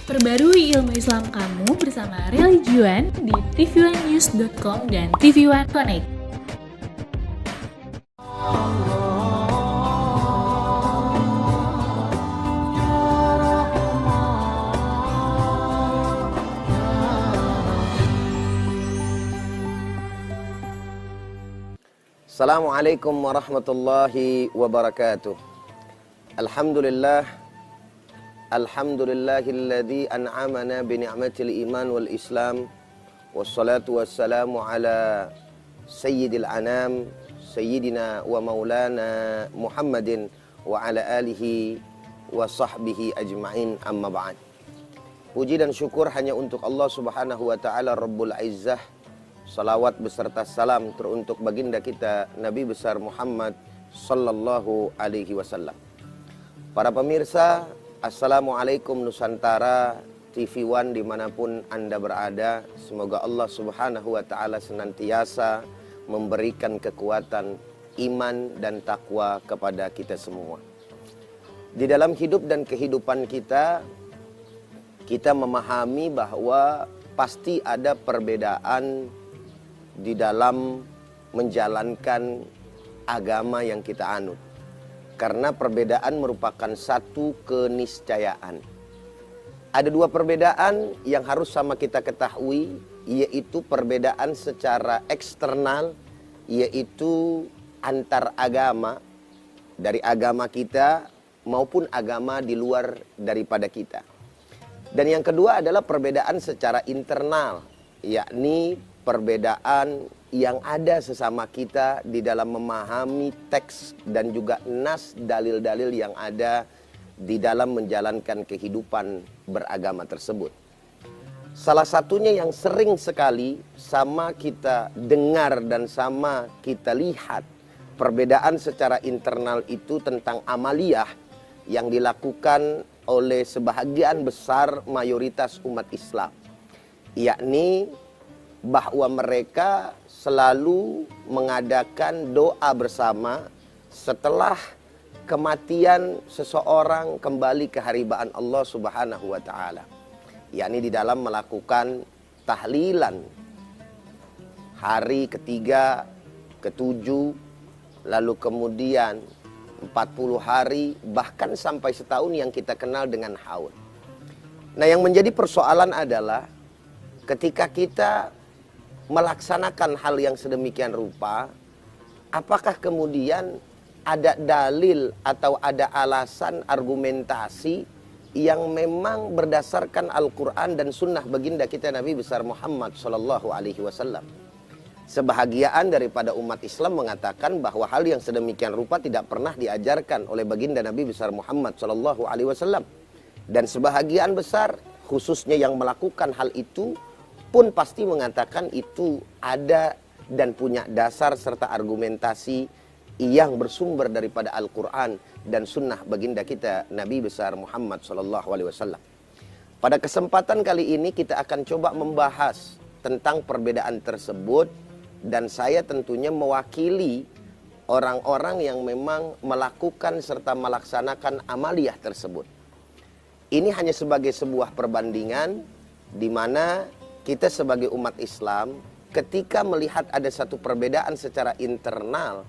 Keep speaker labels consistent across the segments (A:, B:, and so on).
A: Perbarui ilmu Islam kamu bersama Religion di tv1news.com dan TV One Connect.
B: Assalamualaikum warahmatullahi wabarakatuh. Alhamdulillahilladzi an'amana bi ni'matil iman wal islam. Wassalatu wassalamu ala sayyidil anam sayyidina wa maulana Muhammadin wa ala alihi wa sahbihi ajma'in, amma ba'd. Puji dan syukur hanya untuk Allah Subhanahu wa taala Rabbul Izzah. Salawat beserta salam teruntuk baginda kita Nabi besar Muhammad sallallahu alaihi wasallam. Para pemirsa, Assalamualaikum Nusantara, TV One dimanapun Anda berada. Semoga Allah Subhanahu wa ta'ala senantiasa memberikan kekuatan iman dan takwa kepada kita semua. Di dalam hidup dan kehidupan kita memahami bahwa pasti ada perbedaan di dalam menjalankan agama yang kita anut. Karena perbedaan merupakan satu keniscayaan. Ada dua perbedaan yang harus sama kita ketahui, yaitu perbedaan secara eksternal, yaitu antar agama, dari agama kita maupun agama di luar daripada kita. Dan yang kedua adalah perbedaan secara internal, yakni perbedaan yang ada sesama kita di dalam memahami teks dan juga nas dalil-dalil yang ada di dalam menjalankan kehidupan beragama tersebut. Salah satunya yang sering sekali sama kita dengar dan sama kita lihat perbedaan secara internal itu tentang amaliyah yang dilakukan oleh sebahagian besar mayoritas umat Islam, yakni bahwa mereka selalu mengadakan doa bersama setelah kematian seseorang kembali ke haribaan Allah Subhanahu wa ta'ala, yakni di dalam melakukan tahlilan hari ketiga, ketujuh, lalu kemudian 40 hari, bahkan sampai setahun yang kita kenal dengan haul. Nah, yang menjadi persoalan adalah ketika kita melaksanakan hal yang sedemikian rupa, apakah kemudian ada dalil atau ada alasan argumentasi yang memang berdasarkan Al-Quran dan Sunnah baginda kita Nabi besar Muhammad Sallallahu Alaihi Wasallam. Sebahagian daripada umat Islam mengatakan bahwa hal yang sedemikian rupa tidak pernah diajarkan oleh baginda Nabi besar Muhammad Sallallahu Alaihi Wasallam, dan sebahagian besar khususnya yang melakukan hal itu pun pasti mengatakan itu ada dan punya dasar serta argumentasi yang bersumber daripada Al-Quran dan Sunnah baginda kita Nabi besar Muhammad SAW. Pada kesempatan kali ini kita akan coba membahas tentang perbedaan tersebut, dan saya tentunya mewakili orang-orang yang memang melakukan serta melaksanakan amaliyah tersebut. Ini hanya sebagai sebuah perbandingan di mana kita sebagai umat Islam ketika melihat ada satu perbedaan secara internal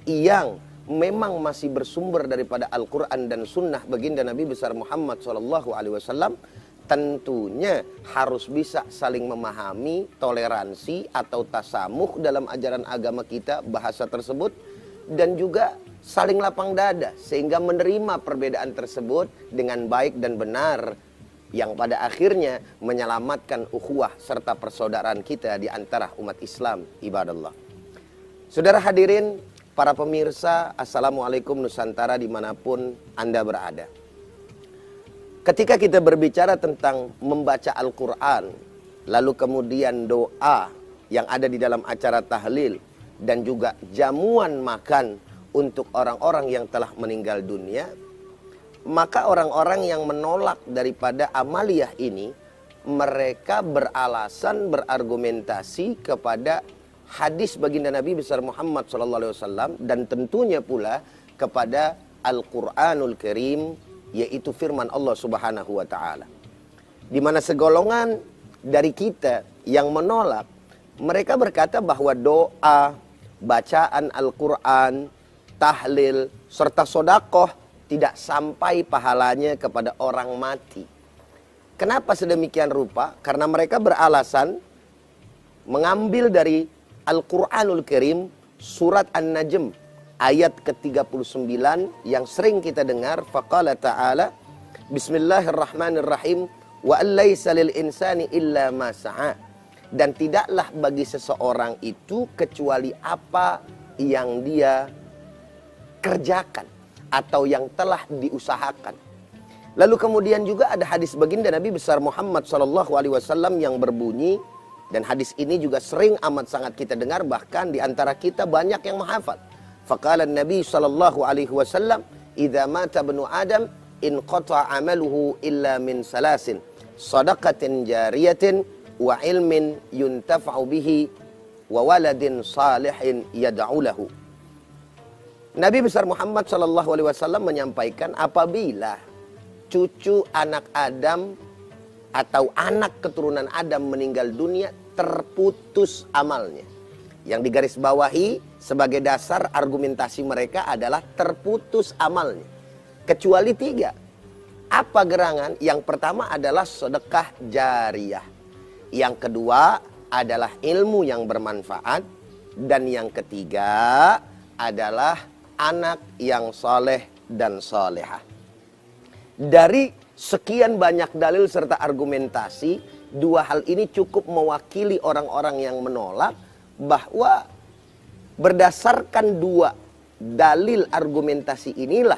B: yang memang masih bersumber daripada Al-Quran dan Sunnah baginda Nabi besar Muhammad SAW, tentunya harus bisa saling memahami, toleransi atau tasamuh dalam ajaran agama kita, bahasa tersebut, dan juga saling lapang dada sehingga menerima perbedaan tersebut dengan baik dan benar, yang pada akhirnya menyelamatkan ukhuwah serta persaudaraan kita di antara umat Islam, ibadallah. Saudara hadirin, para pemirsa, Assalamualaikum Nusantara dimanapun Anda berada. Ketika kita berbicara tentang membaca Al-Quran, lalu kemudian doa yang ada di dalam acara tahlil, dan juga jamuan makan untuk orang-orang yang telah meninggal dunia, maka orang-orang yang menolak daripada amaliyah ini, mereka beralasan, berargumentasi kepada hadis baginda Nabi besar Muhammad SAW, dan tentunya pula kepada Al-Quranul Karim, yaitu firman Allah Subhanahu wa ta'ala. Di mana segolongan dari kita yang menolak, mereka berkata bahwa doa, bacaan Al-Quran, tahlil, serta sodakoh tidak sampai pahalanya kepada orang mati. Kenapa sedemikian rupa? Karena mereka beralasan mengambil dari Al-Quranul Karim surat An-Najm ayat ke-39 yang sering kita dengar. Faqala ta'ala Bismillahirrahmanirrahim wa allaysa lil insani illa ma sa'a. Dan tidaklah bagi seseorang itu kecuali apa yang dia kerjakan atau yang telah diusahakan. Lalu kemudian juga ada hadis baginda Nabi besar Muhammad SAW yang berbunyi, dan hadis ini juga sering amat sangat kita dengar, bahkan di antara kita banyak yang menghafal. Faqala Nabi SAW, "Idza mata ibnu Adam in qata amaluhu illa min salasin, sadaqatin jariyatin wa ilmin yuntafa'u bihi wa waladin salihin yad'u lahu." Nabi besar Muhammad SAW menyampaikan, apabila cucu anak Adam atau anak keturunan Adam meninggal dunia, terputus amalnya. Yang digarisbawahi sebagai dasar argumentasi mereka adalah terputus amalnya. Kecuali 3. Apa gerangan? Yang pertama adalah sedekah jariyah. Yang kedua adalah ilmu yang bermanfaat. Dan yang ketiga adalah anak yang soleh dan solehah. Dari sekian banyak dalil serta argumentasi, 2 hal ini cukup mewakili orang-orang yang menolak bahwa berdasarkan 2 dalil argumentasi inilah,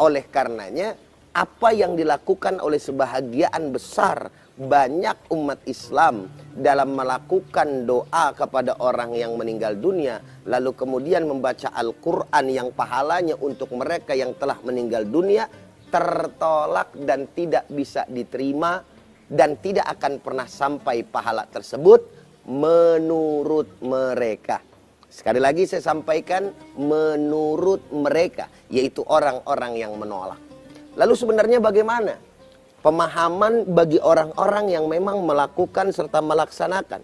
B: oleh karenanya apa yang dilakukan oleh sebahagian besar banyak umat Islam dalam melakukan doa kepada orang yang meninggal dunia, lalu kemudian membaca Al-Quran yang pahalanya untuk mereka yang telah meninggal dunia, tertolak dan tidak bisa diterima, dan tidak akan pernah sampai pahala tersebut menurut mereka. Sekali lagi saya sampaikan, menurut mereka, yaitu orang-orang yang menolak. Lalu sebenarnya bagaimana pemahaman bagi orang-orang yang memang melakukan serta melaksanakan?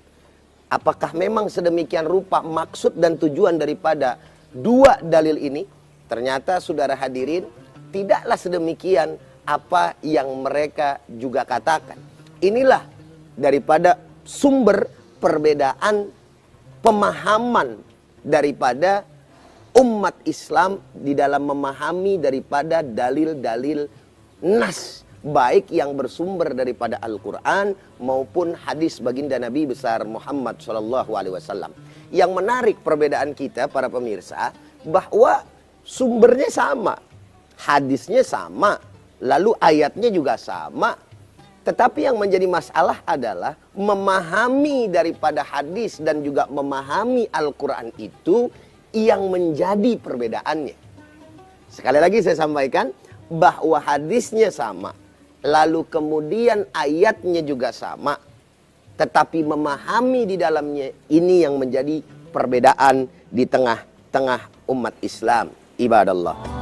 B: Apakah memang sedemikian rupa maksud dan tujuan daripada 2 dalil ini? Ternyata saudara hadirin, tidaklah sedemikian apa yang mereka juga katakan. Inilah daripada sumber perbedaan pemahaman daripada umat Islam di dalam memahami daripada dalil-dalil nas, baik yang bersumber daripada Al-Quran maupun hadis baginda Nabi besar Muhammad SAW. Yang menarik perbedaan kita para pemirsa, bahwa sumbernya sama, hadisnya sama, lalu ayatnya juga sama. Tetapi yang menjadi masalah adalah memahami daripada hadis dan juga memahami Al-Quran itu yang menjadi perbedaannya. Sekali lagi saya sampaikan bahwa hadisnya sama, lalu kemudian ayatnya juga sama, tetapi memahami di dalamnya ini yang menjadi perbedaan di tengah-tengah umat Islam. Ibadallah.